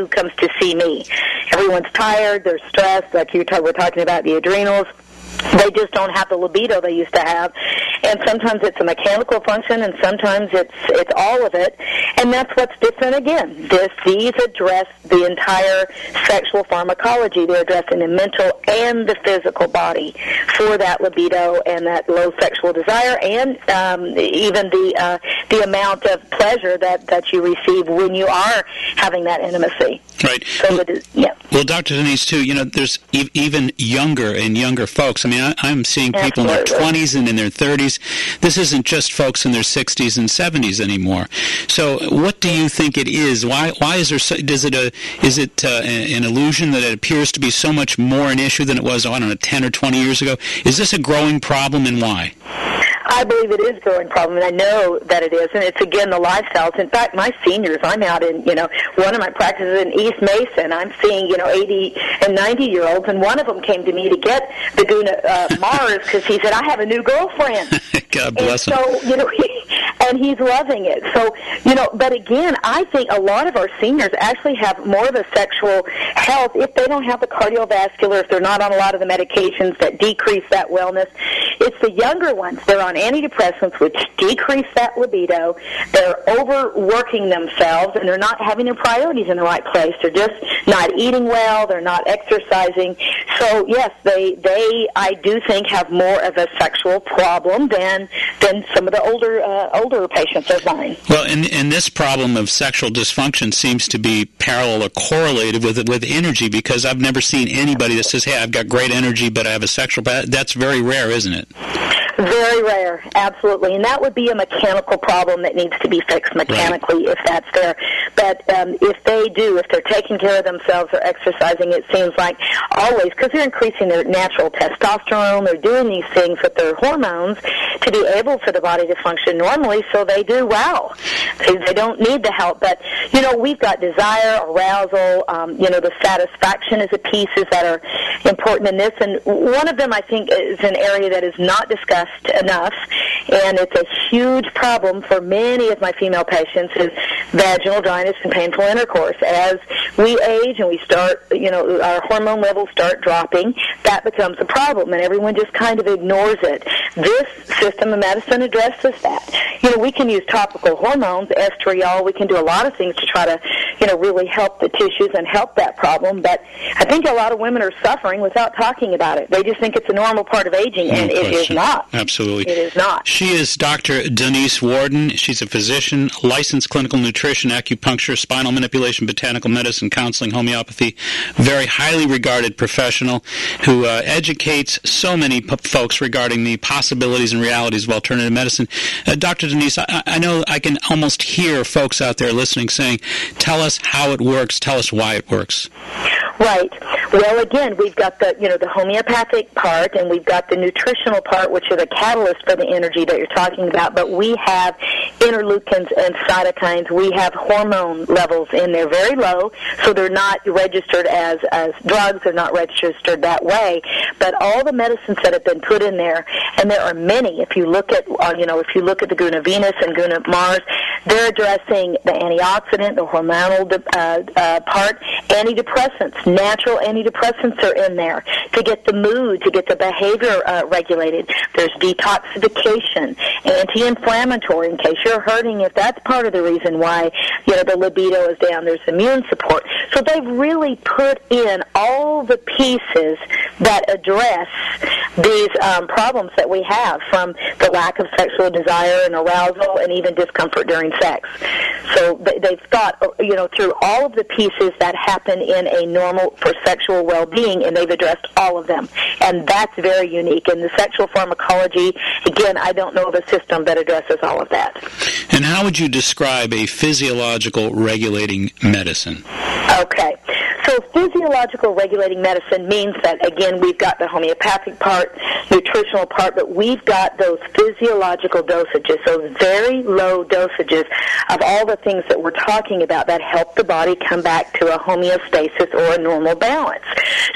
comes to see me. Everyone's tired, they're stressed, like we're talking about the adrenals. They just don't have the libido they used to have, and sometimes it's a mechanical function, and sometimes it's all of it, and that's what's different again. These address the entire sexual pharmacology. They're addressing the mental and the physical body for that libido and that low sexual desire, and even the amount of pleasure that you receive when you are having that intimacy. Right. So Well, Dr. Denise, too, there's even younger and younger folks. I mean, I'm seeing people in their 20s and in their 30s. This isn't just folks in their 60s and 70s anymore. So what do you think it is? Why is there is it an illusion that it appears to be so much more an issue than it was, 10 or 20 years ago? Is this a growing problem, and why? I believe it is a growing problem, and I know that it is, and it's, again, the lifestyles. In fact, my seniors, I'm out in, one of my practices in East Mesa, I'm seeing, 80 and 90-year-olds, and one of them came to me to get the Guna Mars because he said, I have a new girlfriend. God bless him. So, and he's loving it. So, but again, I think a lot of our seniors actually have more of a sexual health if they don't have the cardiovascular, if they're not on a lot of the medications that decrease that wellness. It's the younger ones. They're on antidepressants, which decrease that libido. They're overworking themselves, and they're not having their priorities in the right place. They're just not eating well. They're not exercising. So, yes, they I do think, have more of a sexual problem than some of the older patients of mine. Well, and this problem of sexual dysfunction seems to be parallel or correlated with energy, because I've never seen anybody that says, hey, I've got great energy, but I have a sexual... That's very rare, isn't it? Very rare, absolutely. And that would be a mechanical problem that needs to be fixed mechanically if that's there. But if they're taking care of themselves or exercising, it seems like always, because they're increasing their natural testosterone, they're doing these things with their hormones to be able for the body to function normally, so they do well. They don't need the help. But, we've got desire, arousal, the satisfaction is a pieces that are important in this. And one of them, I think, is an area that is not discussed enough, and it's a huge problem for many of my female patients, is vaginal dryness and painful intercourse. As we age and we start, our hormone levels start dropping, that becomes a problem, and everyone just kind of ignores it. This system of medicine addresses that. We can use topical hormones, estriol, we can do a lot of things to try to, really help the tissues and help that problem, but I think a lot of women are suffering without talking about it. They just think it's a normal part of aging, and it is not. Absolutely. It is not. She is Dr. Denise Warden. She's a physician, licensed clinical nutrition, acupuncture, spinal manipulation, botanical medicine, counseling, homeopathy, very highly regarded professional who educates so many folks regarding the possibilities and realities of alternative medicine. Dr. Denise, I know I can almost hear folks out there listening saying, tell us how it works, tell us why it works. Right. Well, again, we've got the homeopathic part, and we've got the nutritional part, which are the catalyst for the energy that you're talking about. But we have interleukins and cytokines. We have hormone levels in there very low, so they're not registered as drugs. They're not registered that way. But all the medicines that have been put in there, and there are many. If you look at the Guna Venus and Guna Mars, they're addressing the antioxidant, the hormonal part, antidepressants. Natural antidepressants are in there to get the mood, to get the behavior regulated. There's detoxification, anti-inflammatory, in case you're hurting, if that's part of the reason why the libido is down. There's immune support. So they've really put in all the pieces that address these problems that we have, from the lack of sexual desire and arousal and even discomfort during sex. So they've thought, through all of the pieces that happen in a normal for sexual well-being, and they've addressed all of them. And that's very unique. In the sexual pharmacology, again, I don't know of a system that addresses all of that. And how would you describe a physiological regulating medicine? Okay. So physiological regulating medicine means that, again, we've got the homeopathic part, nutritional part, but we've got those physiological dosages, those very low dosages of all the things that we're talking about that help the body come back to a homeostasis or a normal balance.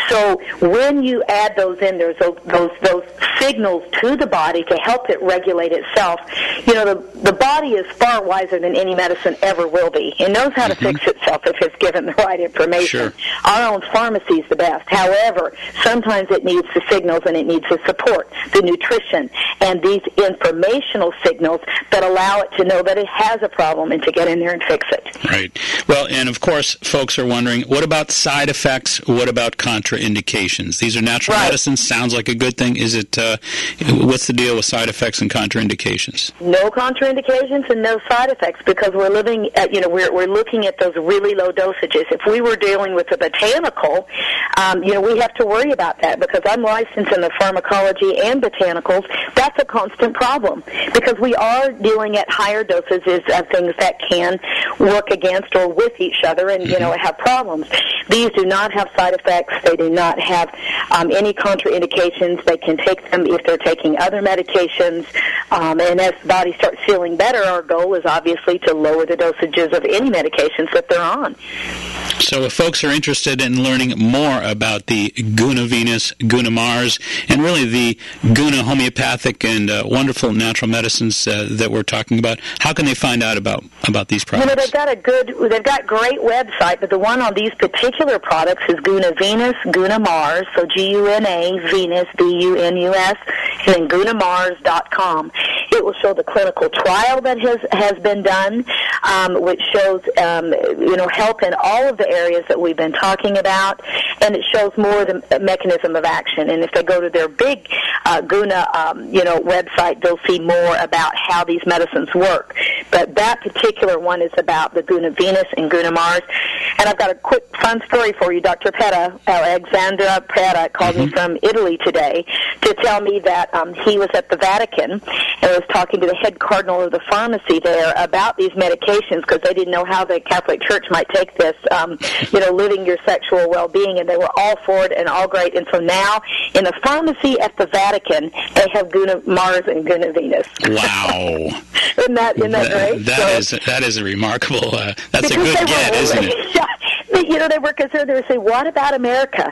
So when you add those in, there's those signals to the body to help it regulate itself. The body is far wiser than any medicine ever will be. It knows how to fix itself if it's given the right information. Sure. Our own pharmacy is the best. However, sometimes it needs the signals and it needs the support, the nutrition, and these informational signals that allow it to know that it has a problem and to get in there and fix it. Right. Well, and of course, folks are wondering, what about side effects? What about contraindications? These are natural medicines. Sounds like a good thing. Is it? What's the deal with side effects and contraindications? No contraindications and no side effects, because we're living at, we're looking at those really low dosages. If we were dealing with it's a botanical, we have to worry about that because I'm licensed in the pharmacology and botanicals. That's a constant problem because we are dealing at higher dosages of things that can work against or with each other and, have problems. These do not have side effects. They do not have any contraindications. They can take them if they're taking other medications. And as the body starts feeling better, our goal is obviously to lower the dosages of any medications that they're on. So if folks are interested in learning more about the Guna Venus, Guna Mars, and really the Guna Homeopathic and wonderful natural medicines that we're talking about, how can they find out about these products? They've got great website, but the one on these particular products is Guna Venus, Guna Mars, so Guna Venus, Bunus, and then GunaMars.com. It will show the clinical trial that has been done, which shows help in all of the areas that we've been talking about, and it shows more of the mechanism of action. And if they go to their big Guna website, they'll see more about how these medicines work. But that particular one is about the Guna Venus and Guna Mars. And I've got a quick fun story for you. Dr. Petta, Alexandra Petta, called me from Italy today to tell me that he was at the Vatican and was talking to the head cardinal of the pharmacy there about these medications because they didn't know how the Catholic Church might take this, living your sexual well-being, and they were all for it and all great. And so now in the pharmacy at the Vatican, they have Guna Mars and Guna Venus. Wow. Isn't that great? That is a remarkable, that's a good get, isn't it? They were concerned. They would say, what about America?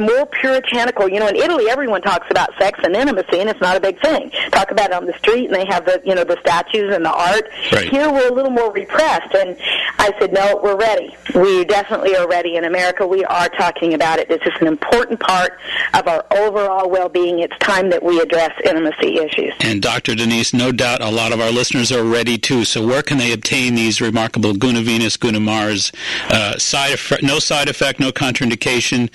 More puritanical. In Italy, everyone talks about sex and intimacy, and it's not a big thing. Talk about it on the street, and they have the statues and the art. Right. Here, we're a little more repressed, and I said, no, we're ready. We definitely are ready. In America, we are talking about it. This is an important part of our overall well-being. It's time that we address intimacy issues. And Dr. Denise, no doubt a lot of our listeners are ready, too. So where can they obtain these remarkable Guna Venus, Guna Mars, no side effect, no contraindication,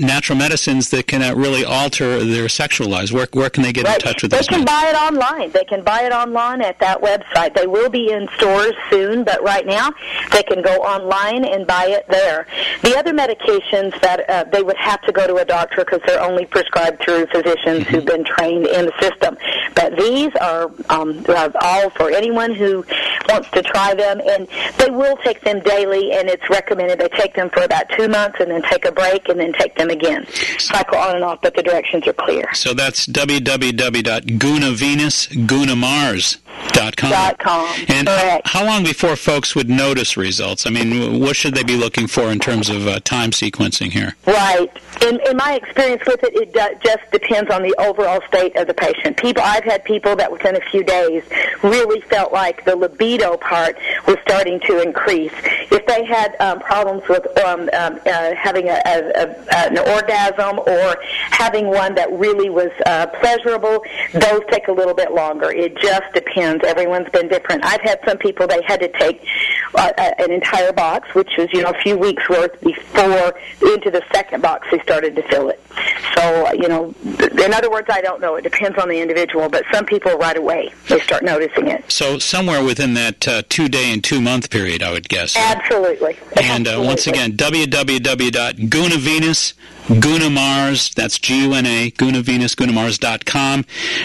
natural medicines that can really alter their sexual lives? Where can they get in touch with They those? They can buy it online. They can buy it online at that website. They will be in stores soon, but right now they can go online and buy it there. The other medications that they would have to go to a doctor because they're only prescribed through physicians who've been trained in the system. But these are all for anyone who wants to try them, and they will take them daily, and it's recommended they take them for about 2 months and then take a break and then take them again. Cycle on and off, but the directions are clear. So that's www.gunavenusgunamars.com. And how long before folks would notice results? I mean, what should they be looking for in terms of time sequencing here? Right. In my experience with it, it just depends on the overall state of the patient. I've had people that within a few days really felt like the libido part was starting to increase. If they had problems with having an orgasm or having one that really was pleasurable, those take a little bit longer. It just depends. Everyone's been different. I've had some people, they had to take an entire box, which was, a few weeks worth before into the second box they started to fill it. So, in other words, I don't know. It depends on the individual, but some people right away, they start noticing it. So somewhere within that 2-day and 2-month period, I would guess. Absolutely. And once again, www.gunavenusgunamars, that's G-U-N-A, GunaVenusGunaMars.com.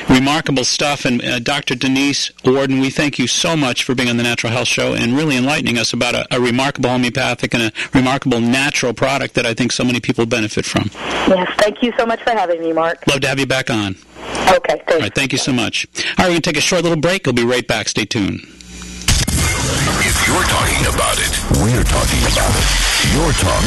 Remarkable stuff. And Dr. Denise Warden, we thank you so much for being on the Natural Health Show and really enlightening us about a remarkable homeopathic and a remarkable natural product that I think so many people benefit from. Yes, thank you so much for having me, Mark. Love to have you back on. Okay, thanks. All right, thank you so much. All right, we're going to take a short little break. We'll be right back. Stay tuned. If you're talking about it, we're talking about it. Your talk.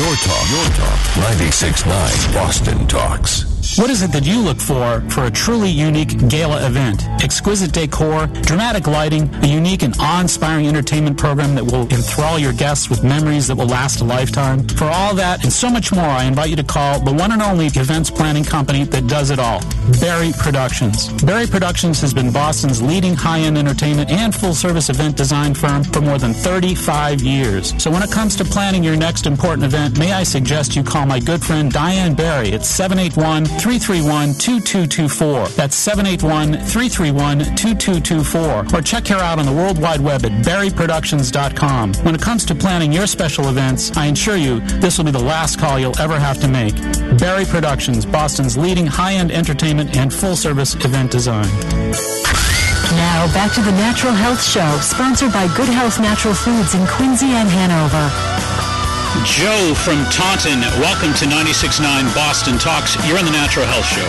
96.9 Boston Talks. What is it that you look for a truly unique gala event? Exquisite decor, dramatic lighting, a unique and awe-inspiring entertainment program that will enthrall your guests with memories that will last a lifetime. For all that and so much more, I invite you to call the one and only events planning company that does it all, Berry Productions. Berry Productions has been Boston's leading high-end entertainment and full-service event design firm for more than 35 years. So when it comes to planning your next important event, may I suggest you call my good friend Diane Berry at 781 781-331-2224. That's 781-331-2224. Or check her out on the World Wide Web at berryproductions.com. When it comes to planning your special events, I assure you this will be the last call you'll ever have to make. Berry Productions, Boston's leading high-end entertainment and full-service event design. Now, back to the Natural Health Show, sponsored by Good Health Natural Foods in Quincy and Hanover. Joe from Taunton, welcome to 96.9 Boston Talks. You're on the Natural Health Show.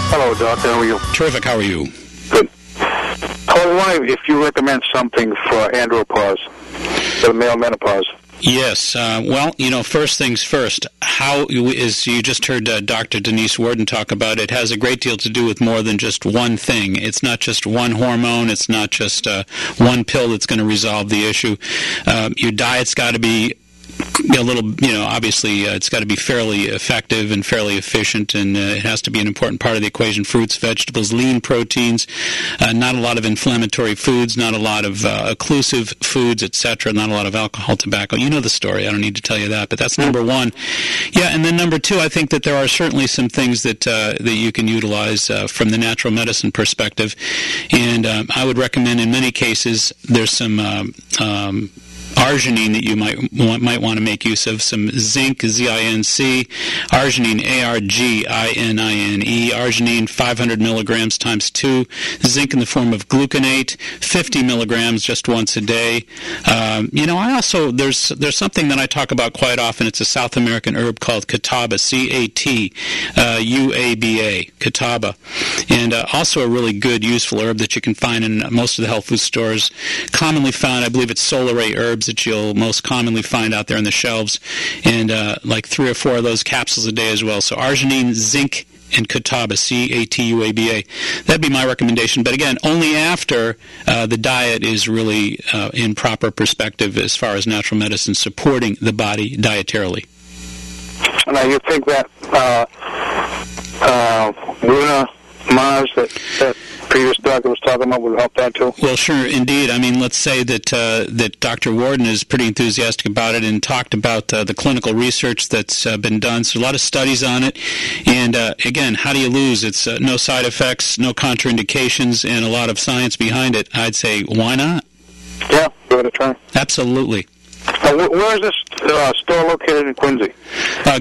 Hello, Doctor. How are you? Terrific. How are you? Good. I was wondering if you recommend something for andropause, for male menopause. Yes. Well, first things first, how is, you just heard Dr. Denise Warden talk about it, has a great deal to do with more than just one thing. It's not just one hormone. It's not just one pill that's going to resolve the issue. Your diet's got to be a little, obviously it's got to be fairly effective and fairly efficient, and it has to be an important part of the equation. Fruits, vegetables, lean proteins, not a lot of inflammatory foods, not a lot of occlusive foods, etc., not a lot of alcohol, tobacco. You know the story. I don't need to tell you that, but that's number one. Yeah, and then number two, I think that there are certainly some things that you can utilize from the natural medicine perspective, and I would recommend in many cases there's some arginine that you might want to make use of, some zinc, Z-I-N-C, arginine, A-R-G-I-N-I-N-E, arginine 500 milligrams times 2, zinc in the form of gluconate, 50 milligrams just once a day. I also, there's something that I talk about quite often. It's a South American herb called cataba, C-A-T-U-A-B-A, cataba, and also a really good, useful herb that you can find in most of the health food stores. Commonly found, I believe it's Solaray herbs that you'll most commonly find out there on the shelves, and like 3 or 4 of those capsules a day as well. So arginine, zinc, and cataba, C-A-T-U-A-B-A. That'd be my recommendation. But again, only after the diet is really in proper perspective as far as natural medicine supporting the body dietarily. Now, you think that Guna Mars, that previous doctor was talking about, would help that too? Well, sure, indeed. I mean, let's say that that Dr. Warden is pretty enthusiastic about it and talked about the clinical research that's been done. So a lot of studies on it. And again, how do you lose? It's no side effects, no contraindications, and a lot of science behind it. I'd say, why not? Yeah, give it a try. Absolutely. Where is this store located in Quincy?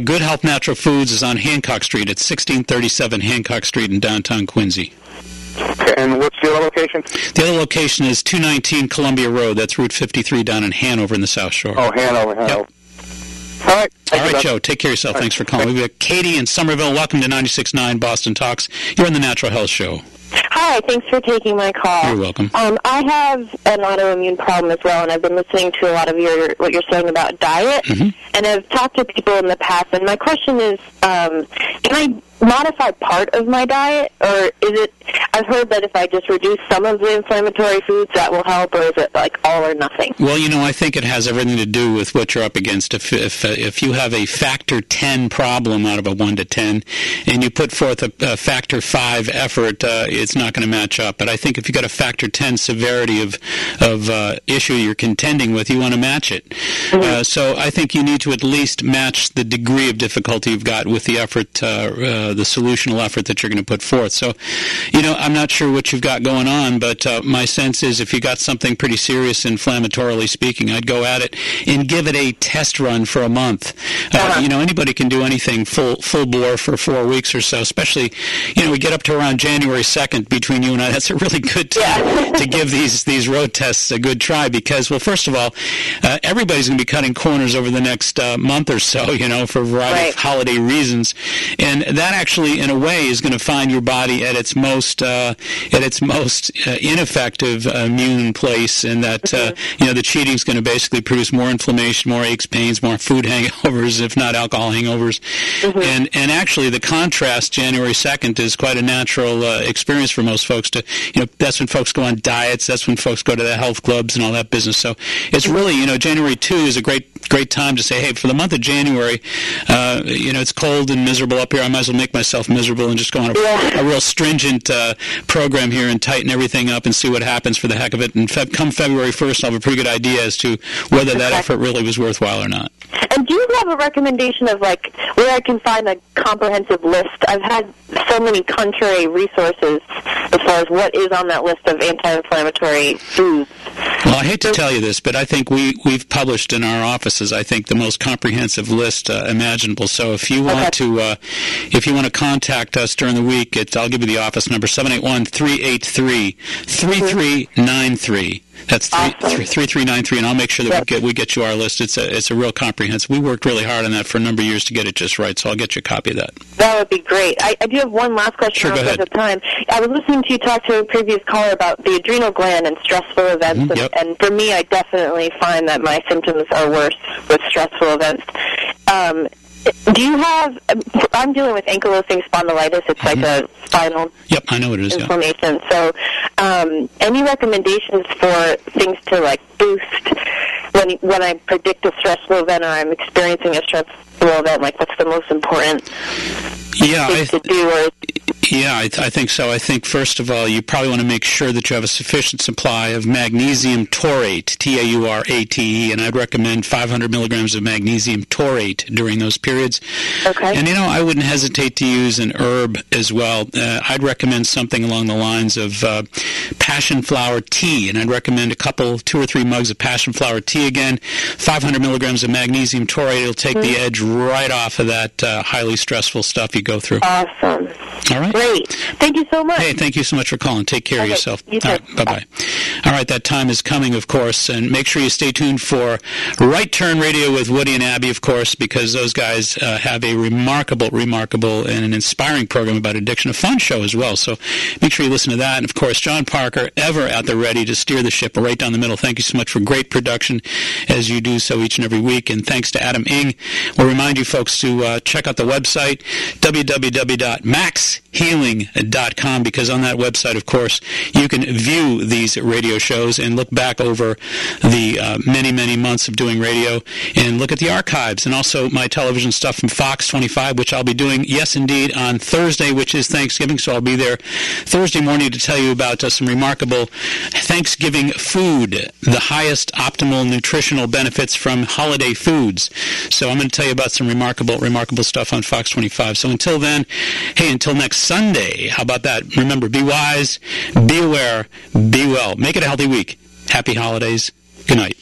Good Health Natural Foods is on Hancock Street. It's 1637 Hancock Street in downtown Quincy. Okay, and what's the other location? The other location is 219 Columbia Road. That's Route 53 down in Hanover in the South Shore. Oh, Hanover. Yep. All right. All right, Joe. Take care of yourself. Thanks for calling. We've got Katie in Somerville. Welcome to 96.9 Boston Talks. You're on the Natural Health Show. Hi, thanks for taking my call. You're welcome. I have an autoimmune problem as well, and I've been listening to a lot of what you're saying about diet, and I've talked to people in the past, and my question is, can I modify part of my diet, or is it, I've heard that if I just reduce some of the inflammatory foods, that will help, or is it like all or nothing? Well, I think it has everything to do with what you're up against. If you have a factor 10 problem out of a 1 to 10, and you put forth a factor 5 effort, it's not going to match up. But I think if you've got a factor 10 severity of issue you're contending with, you want to match it. So I think you need to at least match the degree of difficulty you've got with the effort, the solutional effort that you're going to put forth. So, I'm not sure what you've got going on, but my sense is if you got something pretty serious inflammatorily speaking, I'd go at it and give it a test run for a month. Anybody can do anything full bore for 4 weeks or so, especially, we get up to around January 2nd between you and I. That's a really good time to give these road tests a good try because, well, first of all, everybody's going to be cutting corners over the next month or so, for a variety of holiday reasons. And that actually, in a way, is going to find your body at its most ineffective immune place, and that the cheating is going to basically produce more inflammation, more aches, pains, more food hangovers, if not alcohol hangovers. And actually, the contrast January 2nd is quite a natural experience for most most folks to, that's when folks go on diets. That's when folks go to the health clubs and all that business. So it's really, January 2 is a great time to say, hey, for the month of January, it's cold and miserable up here. I might as well make myself miserable and just go on a real stringent program here and tighten everything up and see what happens for the heck of it. And come February 1st, I'll have a pretty good idea as to whether that effort really was worthwhile or not. And do you have a recommendation of, where I can find a comprehensive list? I've had so many contrary resources as far as what is on that list of anti-inflammatory foods. Well, I hate to tell you this, but I think we've published in our offices, I think, the most comprehensive list imaginable. So if you want to contact us during the week, I'll give you the office number, 781-383-3393. That's 3393, and I'll make sure that we get you our list. It's a real comprehensive. We worked really hard on that for a number of years to get it just right, so I'll get you a copy of that. That would be great. I do have one last question. Sure, go ahead. Of time. I was listening to you talk to a previous caller about the adrenal gland and stressful events, and for me, I definitely find that my symptoms are worse with stressful events. Do you have? I'm dealing with ankylosing spondylitis. It's like a spinal I know what it is. inflammation. So, any recommendations for things to boost when I predict a stressful event or I'm experiencing a stressful event? What's the most important thing to do? I think so. I think, first of all, you probably want to make sure that you have a sufficient supply of magnesium taurate, Taurate, and I'd recommend 500 milligrams of magnesium taurate during those periods. Okay. And, I wouldn't hesitate to use an herb as well. I'd recommend something along the lines of passion flower tea, and I'd recommend 2 or 3 mugs of passion flower tea again, 500 milligrams of magnesium taurate. It'll take the edge right off of that highly stressful stuff you go through. Awesome. All right. Great. Thank you so much. Hey, thank you so much for calling. Take care of yourself. You too. All right, bye-bye. All right, that time is coming, of course, and make sure you stay tuned for Right Turn Radio with Woody and Abby, of course, because those guys have a remarkable and an inspiring program about addiction, a fun show as well. So make sure you listen to that. And, of course, John Parker, ever at the ready to steer the ship right down the middle. Thank you so much for great production as you do so each and every week. And thanks to Adam Ing. We'll remind you folks to check out the website, www.maxhealing.com, because on that website, of course, you can view these radio shows and look back over the many, many months of doing radio and look at the archives and also my television stuff from Fox 25, which I'll be doing, yes, indeed, on Thursday, which is Thanksgiving, so I'll be there Thursday morning to tell you about some remarkable Thanksgiving food, the highest optimal nutritional benefits from holiday foods. So I'm going to tell you about some remarkable stuff on Fox 25. So until then, until next Sunday, how about that? Remember, be wise, be aware, be well. Make it a healthy week. Happy holidays. Good night.